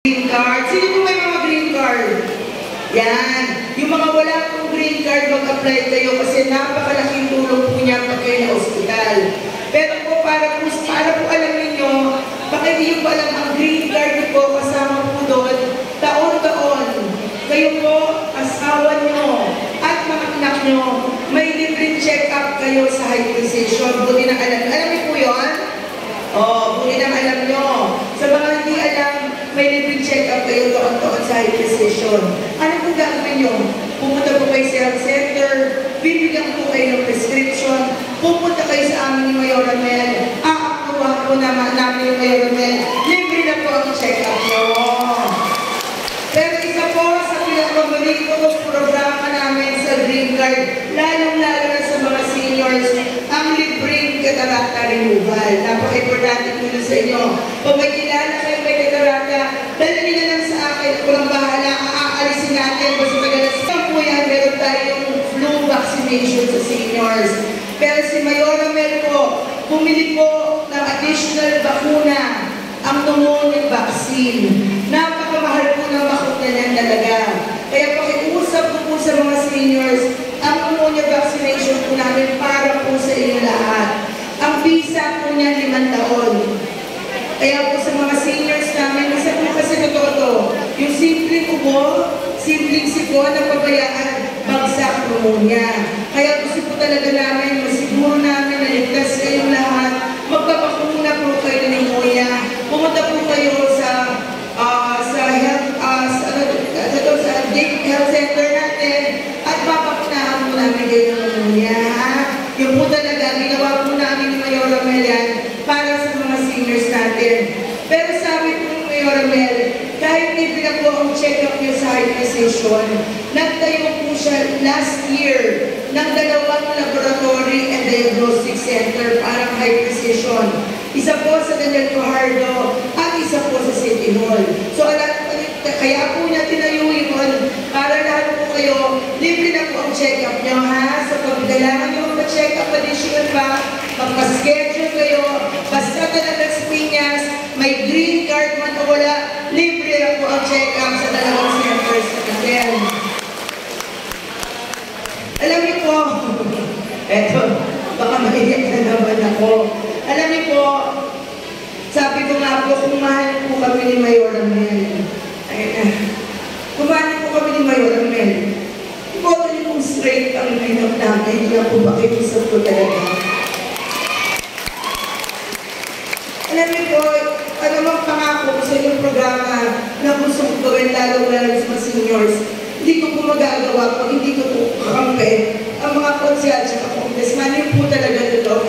Green card. Sino po may mga green card? Yan. Yung mga wala pong green card, mag-apply kayo kasi napakalaking tulong po niya pag kayo na ospital. Pero po, para po alam ninyo, baka hindi nyo pa alam ang green card nyo po, kasama po doon, taon-taon. Kayo po, asawa nyo, at mga anak nyo, may libreng check-up kayo sa high precision. Buti na alam. Alam niyo po yun? Buti na alam nyo. Sa mga hindi alam, may libreng check-up kayo taon-taon sa high precision. Ano po gagawin nyo? Pumunta po kayo sa health center, bibigyan po kayo ng prescription, pupunta kayo sa amin ni Mayora Mel, aakuha po namin yung Mayora Mel, libre na po ang check-up nyo. Pero isa po sa pinakabalito programa namin sa Green Card, lalong-lalo na sa mga seniors, ang libreng cataracta removal. Napaka-importante po sa inyo. Kung may kilala kayo may cataracta, dali nila lang sa akin, kung ang bahala, aalisin natin. Basta tagalas po yan, meron tayong flu vaccination sa seniors. Pero si Mayora Mel po, bumili po ng additional bakuna, ang pneumonia vaccine. Napakamahal po ng bakuna niyan talaga. Kaya pakiusap po sa mga seniors, ang pneumonia vaccination po namin para po sa inyo lahat. Ang visa po niya 5 taon. Kaya po sa mga seniors namin, isa po kasi totoo, yung simpleng ubo, simpleng sipon na pabayaan, bagsak pneumonia. Kaya gusto po talaga namin, masiguro namin na ligtas kayong lahat, magpapakuna po kayo ng pneumonia. Pumunta po kayo sa health center natin at papakunahan po namin kayo ng pneumonia. Yung po talaga, ginawa po namin ni Mayora Mel yan para sa mga seniors natin. Pero sabi po ni Mayora Mel, kahit libre na po ang check-up niyo sa high precision, nagtayo po siya last year ng 2 laboratory and diagnostic center para high precision. Isa po sa Daniel Fajardo at isa po sa City Hall. So, kaya po niya tinayo yun para lahat po kayo, libre na po ang check-up niyo, ha? So, pag kailangan niyo mag-check-up additional pa, magpa-schedule kayo, basta talaga sa Piñas, may green card man o wala, libre na po ang check-up sa 2 centers natin. Alam niyo po, eto, baka maiyak na naman ako. Alam niyo po, sabi ko nga po, kumahan po kami ni Mayora Mel. Kumahan po kami ni Mayora Mel. Iboto niyo kung straight ang linap namin, hindi na po pakiusap ko talaga. Alam niyo po, ano mang pangako sa inyong programa na gusto kong gawin lalo-lalo sa mga seniors, hindi ko po magagawa kung hindi ko po kakampi ang mga konsyal at congressman. Yun po